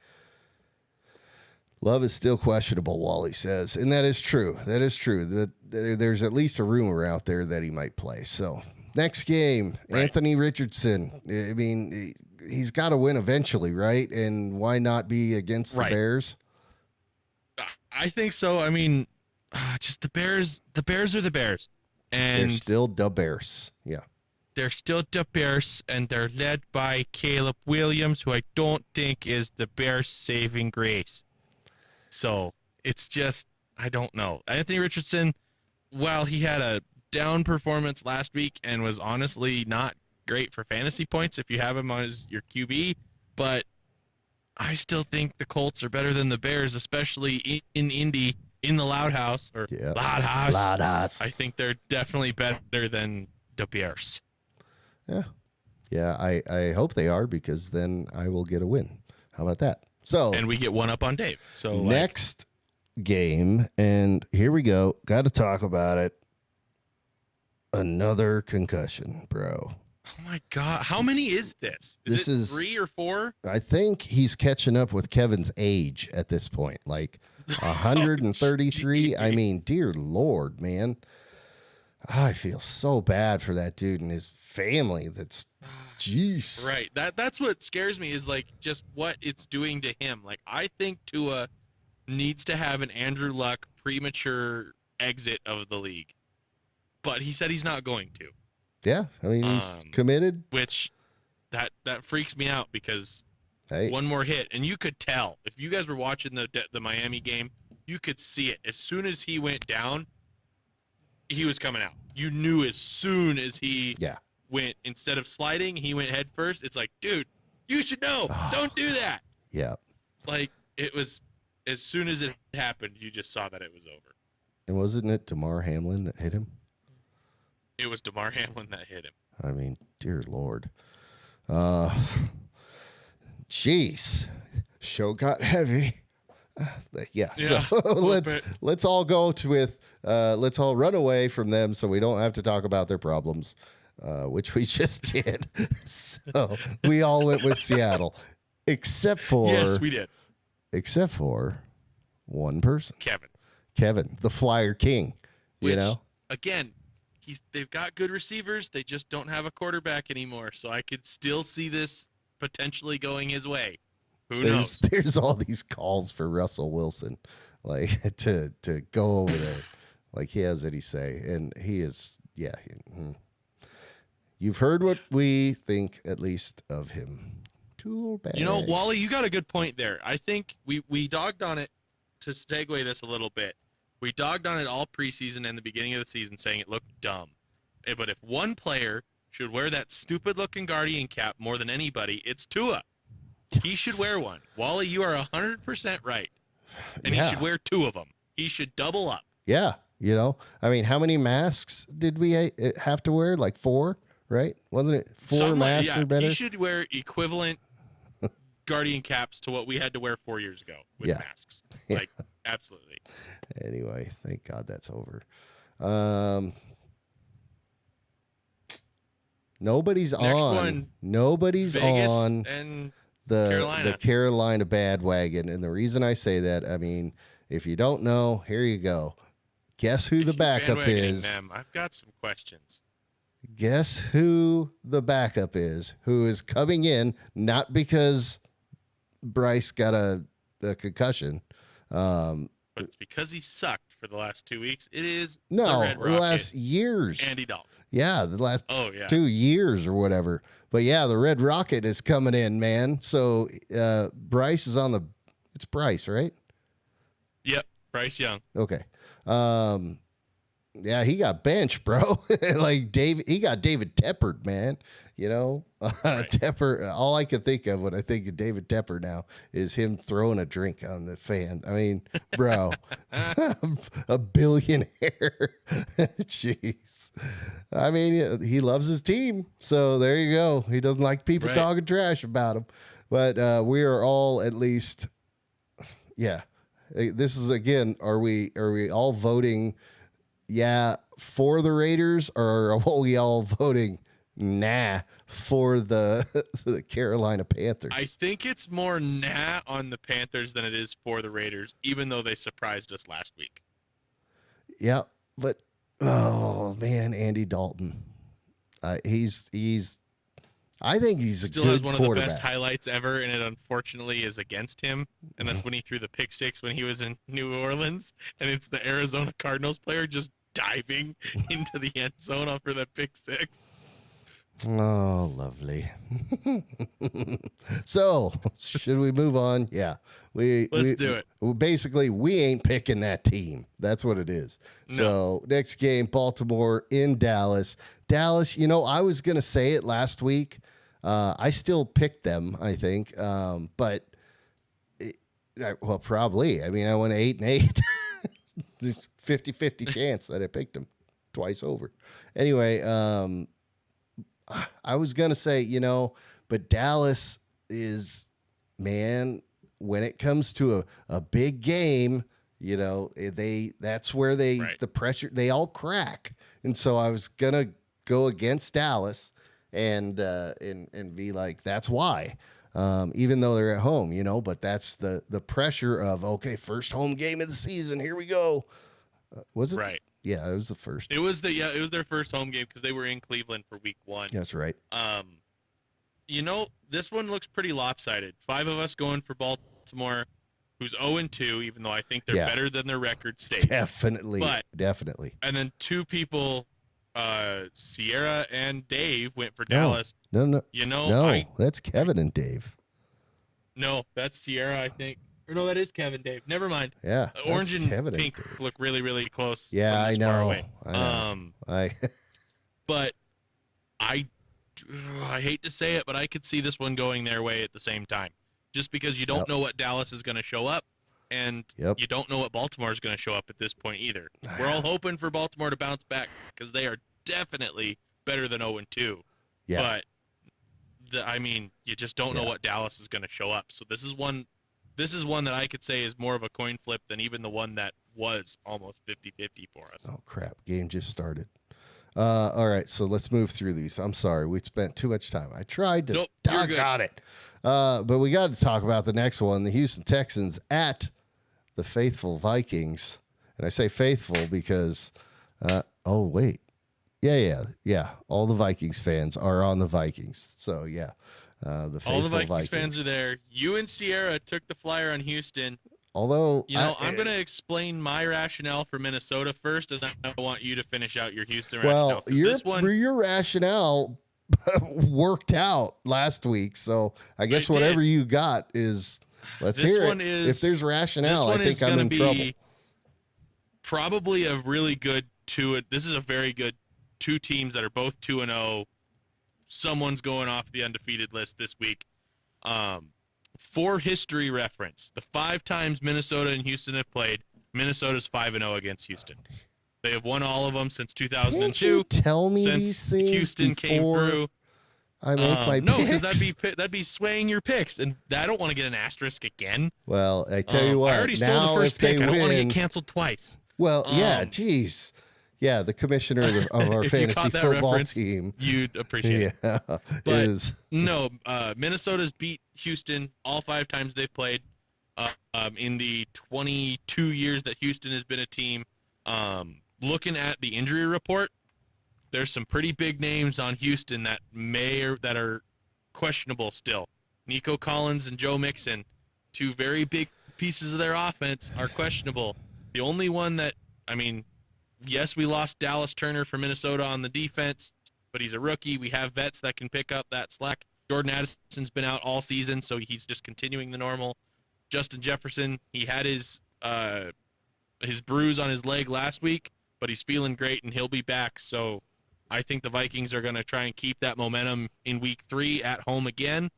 Love is still questionable, Wally says. And that is true. That is true. There's at least a rumor out there that he might play. So, next game, Right. Anthony Richardson. I mean, he's got to win eventually, right? And why not be against the Right. Bears? I think so. I mean, just the Bears. The Bears are the Bears. And They're still the Bears. Yeah. they're still the Bears, and they're led by Caleb Williams, who I don't think is the Bears' saving grace. So It's just, I don't know. Anthony Richardson, while he had a down performance last week and was honestly not great for fantasy points if you have him as your QB, but I still think the Colts are better than the Bears, especially in Indy, in the Loud House. Loud House. Loud House. I think they're definitely better than the Bears. Yeah. Yeah, I hope they are, because then I will get a win. How about that? So, And we get one up on Dave. So next game, and here we go. Got to talk about it. Another concussion, bro. Oh my God. How many is this? This is 3 or 4? I think he's catching up with Kevin's age at this point. Like 133. I mean, dear Lord, man. I feel so bad for that dude and his family. That's, jeez. Right. That's what scares me, is like just what it's doing to him. Like, I think Tua needs to have an Andrew Luck premature exit of the league. But he said he's not going to. Yeah, I mean, he's committed. Which that freaks me out, because Hey, one more hit, and you could tell. If you guys were watching the Miami game, you could see it. As soon as he went down, he was coming out. You knew as soon as he went, instead of sliding, he went head first. It's like, dude, you should know. Don't do that. Yeah. Like, it was, as soon as it happened, you just saw that it was over. And wasn't it Damar Hamlin that hit him? It was Damar Hamlin that hit him. I mean, dear Lord. Jeez. Show got heavy. Yeah. So let's all go with let's all run away from them so we don't have to talk about their problems, which we just did. So we all went with Seattle, except for Yes, we did. Except for one person, Kevin, the Flyer King. Which, you know, again, they've got good receivers. They just don't have a quarterback anymore. So I could still see this potentially going his way. Who knows? There's all these calls for Russell Wilson, like to go over there, like he has any say, and he is. Yeah, you've heard what we think, at least, of him. Too bad. You know, Wally, you got a good point there. I think we dogged on it, to segue this a little bit. We dogged on it all preseason and the beginning of the season, saying it looked dumb. But if one player should wear that stupid-looking Guardian cap more than anybody, it's Tua. He should wear one. Wally, you are 100% right. And he should wear 2 of them. He should double up. Yeah, you know, I mean, how many masks did we have to wear? Like 4, right? Wasn't it 4 masks or better? He should wear equivalent Guardian caps to what we had to wear 4 years ago with masks. Like, absolutely. Anyway, thank God that's over. Nobody's Next on. one, Nobody's Vegas on and the Carolina bandwagon. And the reason I say that, I mean, if you don't know, here you go. Guess who the backup is? Them, I've got some questions. Guess who the backup is, who is coming in, not because Bryce got a concussion. But it's because he sucked for the last 2 weeks. It is the Red Rocket, last years. Andy Dalton. Yeah, the last 2 years or whatever. But yeah, the Red Rocket is coming in, man. So Bryce is on it's Bryce, right? Yep, Bryce Young. Okay. Yeah, he got benched, bro. Like he got David Teppered, man. You know, right. Tepper. All I can think of when I think of David Tepper now is him throwing a drink on the fan. I mean, bro, a billionaire. Jeez. I mean, he loves his team, so there you go. He doesn't like people talking trash about him, but we are all at least, yeah. This is again. Are we all voting? Yeah, for the Raiders, or are we all voting for the Carolina Panthers? I think it's more on the Panthers than it is for the Raiders, even though they surprised us last week. Yeah, but oh man, Andy Dalton, he's. I think he's still good has one quarterback. of the best highlights ever, and it unfortunately is against him. And that's when he threw the pick six when he was in New Orleans, and it's the Arizona Cardinals player just diving into the end zone after that pick six. Oh, lovely. So, should we move on? Yeah. Let's do it. Basically, we ain't picking that team. That's what it is. No. So, next game, Baltimore in Dallas. Dallas, I was going to say it last week. I still picked them, I think. But, probably. I mean, I went 8-8. There's 50-50 chance that I picked them twice over. Anyway, I was going to say, but Dallas is, man, when it comes to a big game, that's where the pressure, they all crack. And so I was going to go against Dallas and be like, that's why, even though they're at home, but that's the pressure of, okay, first home game of the season. Here we go. Was it? Right. Yeah, it was the first. It was their first home game because they were in Cleveland for week 1. That's right. This one looks pretty lopsided. 5 of us going for Baltimore, who's 0-2, even though I think they're better than their record states. Definitely. And then 2 people, Sierra and Dave, went for Dallas. No. That's Kevin and Dave. No, that's Sierra, I think. Or no, that is Kevin, Dave. Never mind. Yeah. Orange and Kevin pink and look really, really close. Yeah, I know. But I hate to say it, but I could see this one going their way at the same time. Just because you don't know what Dallas is going to show up, and you don't know what Baltimore is going to show up at this point either. We're all hoping for Baltimore to bounce back because they are definitely better than 0-2. Yeah. But you just don't know what Dallas is going to show up. So this is one that I could say is more of a coin flip than even the one that was almost 50-50 for us. Oh, crap. Game just started. All right, so let's move through these. I'm sorry. We spent too much time. I tried to. Nope, got it. But we got to talk about the next one, the Houston Texans at the faithful Vikings. And I say faithful because, wait. Yeah. All the Vikings fans are on the Vikings. So, yeah. The faithful all the Vikings Vikings fans are there. You and Sierra took the flyer on Houston. Although, I'm going to explain my rationale for Minnesota first, and I want you to finish out your Houston rationale. Well, your rationale worked out last week, so I guess whatever you got is. Let's hear it. If there's rationale, I think I'm in trouble. Probably a really good two. This is a very good 2 teams that are both 2-0. Someone's going off the undefeated list this week. For history reference, the 5 times Minnesota and Houston have played, Minnesota's 5-0 against Houston. They have won all of them since 2002. Can't you tell me since these things Houston came through. I make my no, picks. because that'd be swaying your picks, and I don't want to get an asterisk again. Well, I tell you what. I already stole now the first if they pick. win, I don't want to get canceled twice. Well, geez. Yeah, the commissioner of our fantasy football team. You'd appreciate it. But no, Minnesota's beat Houston all 5 times they've played in the 22 years that Houston has been a team. Looking at the injury report, there's some pretty big names on Houston that are questionable still. Nico Collins and Joe Mixon, 2 very big pieces of their offense, are questionable. The only one that, yes, we lost Dallas Turner for Minnesota on the defense, but he's a rookie. We have vets that can pick up that slack. Jordan Addison's been out all season, so he's just continuing the normal. Justin Jefferson, he had his bruise on his leg last week, but he's feeling great, and he'll be back. So I think the Vikings are going to try and keep that momentum in week 3 at home again.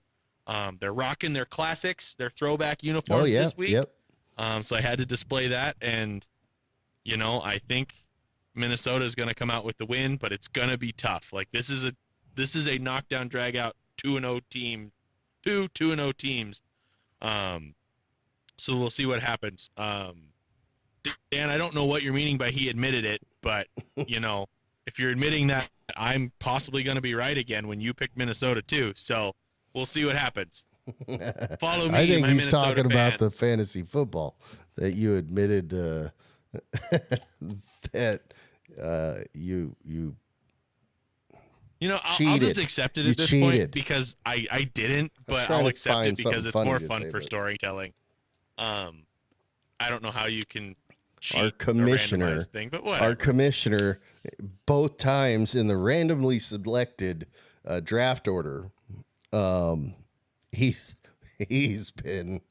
They're rocking their classics, their throwback uniforms this week. Yep. So I had to display that, and I think Minnesota is going to come out with the win, but it's going to be tough. Like this is a knockdown, drag out 2-0 team, 2-0 teams. So we'll see what happens. Dan, I don't know what you're meaning by he admitted it, but if you're admitting that, I'm possibly going to be right again when you picked Minnesota too. So we'll see what happens. Follow me. I think my he's Minnesota talking about the fans. fantasy football that you admitted that you I'll just accept it at this point because I didn't, but I'll accept it because it's more fun for storytelling. I don't know how you can cheat our commissioner, a randomized thing, but whatever. Our commissioner, both times in the randomly selected draft order, he's been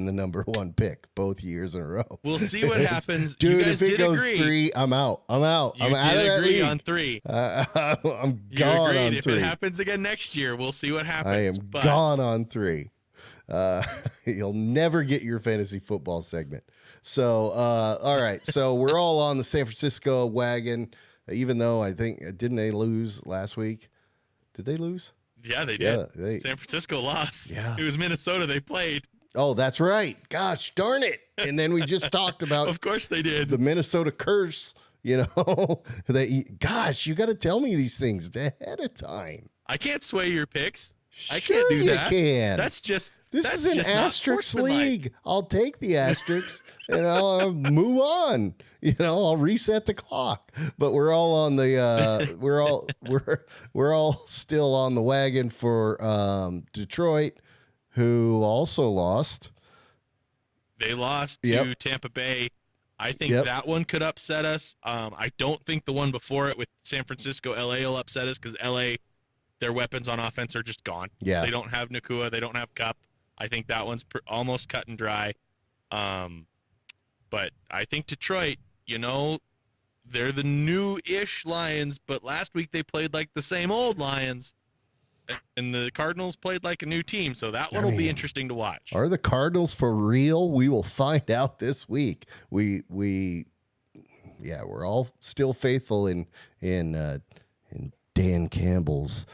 the number one pick both years in a row. We'll see what happens. Dude, you guys if it did goes agree. 3, I'm out. I'm out. You I'm out of did that agree league. on 3. I'm You gone agreed. on If 3. it happens again next year, we'll see what happens. I am but gone on 3. You'll never get your fantasy football segment. So, all right. So we're all on the San Francisco wagon, even though I think, didn't they lose last week? Did they lose? Yeah, they Yeah, did. San Francisco lost. Yeah. It was Minnesota they played. Oh, that's right. Gosh, darn it. And then we just talked about Of course they did. the Minnesota curse, you know. Gosh, you got to tell me these things ahead of time. I can't sway your picks. I Sure can't do you that. can. That's just This that's is an just not asterisk sportsmanlike. league. I'll take the asterisks and I'll move on. You know, I'll reset the clock. But we're all on the we're all still on the wagon for Detroit, who also lost. They lost to Yep. Tampa Bay. I think Yep. that one could upset us. I don't think the one before it with San Francisco, LA will upset us because LA, their weapons on offense are just gone. Yeah. They don't have Nakua. They don't have Cup. I think that one's almost cut and dry. But I think Detroit, you know, they're the new-ish Lions, but last week they played like the same old Lions, and the Cardinals played like a new team. So that one will be mean, interesting to watch. Are the Cardinals for real? We will find out this week. We're all still faithful in Dan Campbell's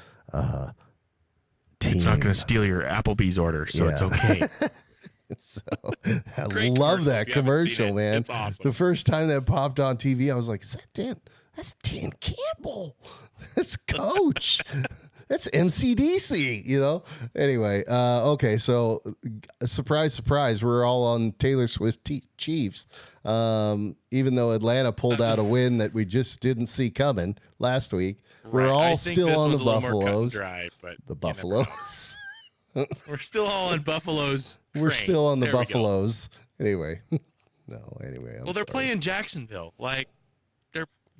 team. It's not going to steal your Applebee's order, so it's Yeah. okay. So I Great love commercial that if you haven't seen commercial, it. man. It's awesome. The first time that popped on TV, I was like, "Is that Dan? That's Dan Campbell. That's Coach. That's MCDC." You know. Anyway, okay. So, surprise, surprise, we're all on Taylor Swift Chiefs. Even though Atlanta pulled out a win that we just didn't see coming last week, we're Right. all I think still this on was the a little more cut and Buffaloes. dry, but The you never know. Buffaloes. We're still all on Buffalo's. We're train. still on the There we go. Anyway. Anyway. I'm Well, they're sorry. playing Jacksonville. Like,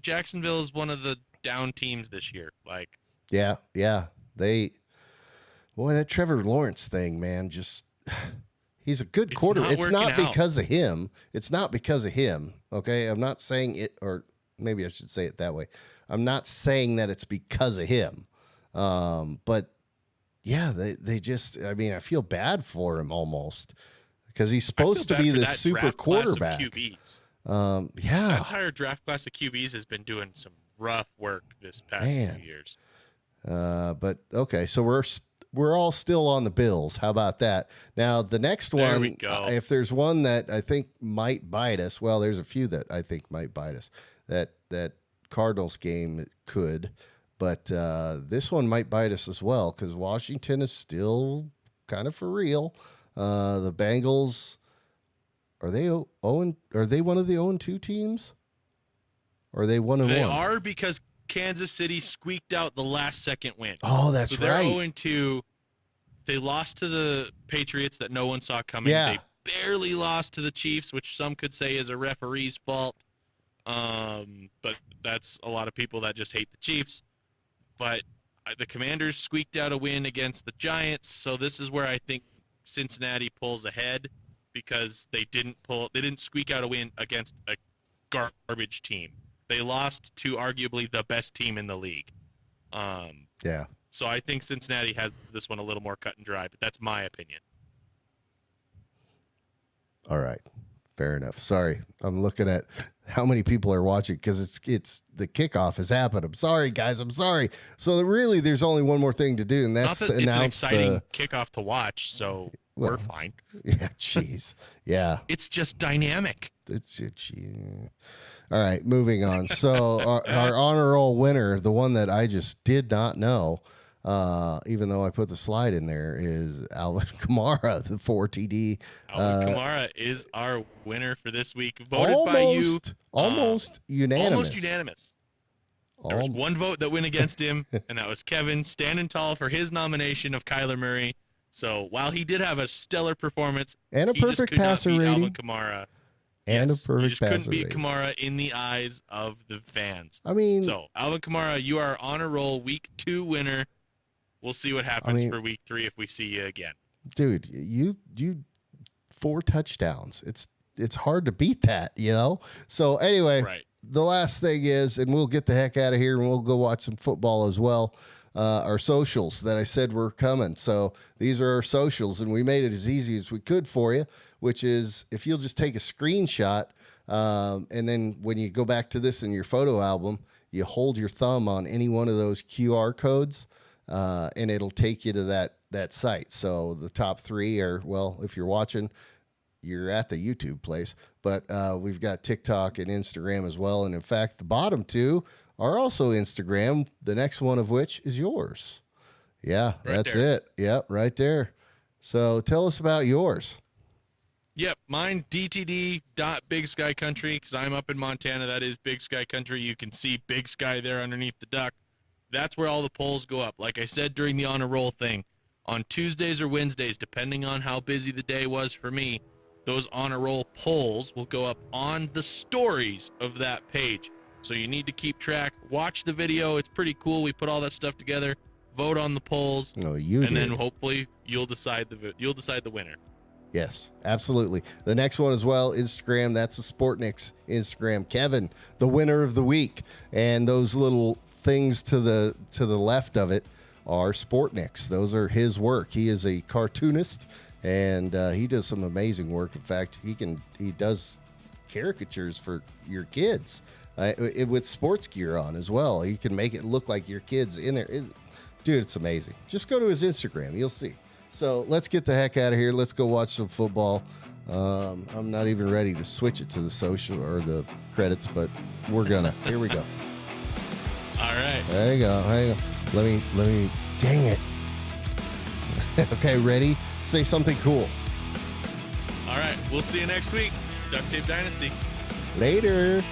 Jacksonville is one of the down teams this year. Like, Yeah. That Trevor Lawrence thing, man, just he's a good It's quarter. not It's not working out. because of him. It's not because of him. Okay. I'm not saying it, or maybe I should say it that way. I'm not saying that it's because of him. But yeah, they just, I mean, I feel bad for him almost because he's supposed to be the super quarterback. QBs. Yeah. That entire draft class of QBs has been doing some rough work this past Man. few years. But okay, so we're all still on the Bills. How about that? Now the next There one, we go. if there's one that I think might bite us, well, there's a few that I think might bite us. That Cardinals game could, but this one might bite us as well because Washington is still kind of for real. The Bengals, are they one of the 0-2 teams? Or are they 1-1? They are because Kansas City squeaked out the last second win. Oh, that's So they're right. 0-2. They lost to the Patriots that no one saw coming. Yeah. They barely lost to the Chiefs, which some could say is a referee's fault. But that's a lot of people that just hate the Chiefs. But the Commanders squeaked out a win against the Giants, so this is where I think Cincinnati pulls ahead because they didn't squeak out a win against a garbage team. They lost to arguably the best team in the league. Yeah. So I think Cincinnati has this one a little more cut and dry, but that's my opinion. All right. Fair enough. Sorry. I'm looking at how many people are watching because it's the kickoff has happened. I'm sorry, guys. I'm sorry. So really, there's only one more thing to do, and that's Not that to it's an announce exciting the. kickoff to watch, so we're Well, fine. Yeah. Jeez. Yeah. It's just dynamic. All right. Moving on. So our honor roll winner, the one that I just did not know, even though I put the slide in there, is Alvin Kamara, the 4TD. Alvin Kamara is our winner for this week, voted by you. Almost unanimous. Almost unanimous. There was one vote that went against him, and that was Kevin standing tall for his nomination of Kyler Murray. So while he did have a stellar performance And a he just perfect could not passer beat rating. Alvin Kamara. And Yes, a perfect you just couldn't passer beat rating. Kamara in the eyes of the fans. I mean, So, Alvin Kamara, you are on a roll. Week 2 winner. We'll see what happens for week 3 if we see you again. dude, you 4 touchdowns. It's hard to beat that, you know? So anyway, Right. the last thing is, and we'll get the heck out of here and we'll go watch some football as well. Our socials that I said were coming. So these are our socials, and we made it as easy as we could for you, which is if you'll just take a screenshot, and then when you go back to this in your photo album, you hold your thumb on any one of those QR codes, and it'll take you to that site. So the top 3 are, well, if you're watching, you're at the YouTube place, but we've got TikTok and Instagram as well. And in fact, the bottom 2 are also Instagram, the next one of which is yours. Yeah, Right that's there. it. Yep, right there. So tell us about yours. Yep, mine DTD.BigSkyCountry, because I'm up in Montana. That is Big Sky Country. You can see Big Sky there underneath the duck. That's where all the polls go up. Like I said during the on a roll thing, on Tuesdays or Wednesdays, depending on how busy the day was for me, those on a roll polls will go up on the stories of that page. So you need to keep track. Watch the video. It's pretty cool. We put all that stuff together. Vote on the polls. Oh, you and did. then hopefully you'll decide the winner. Yes, absolutely. The next one as well, Instagram. That's the Sportniks Instagram. Kevin, the winner of the week, and those little things to the left of it are Sportniks. Those are his work. He is a cartoonist, and he does some amazing work. In fact, he does caricatures for your kids with sports gear on as well. He can make it look like your kids in there. Dude, it's amazing. Just go to his Instagram. You'll see. So let's get the heck out of here. Let's go watch some football. I'm not even ready to switch it to the social or the credits, but we're gonna. Here we go. All right. There you go. Hang on. Let me. Dang it. Okay, ready? Say something cool. All right. We'll see you next week. Duct Tape Dynasty. Later.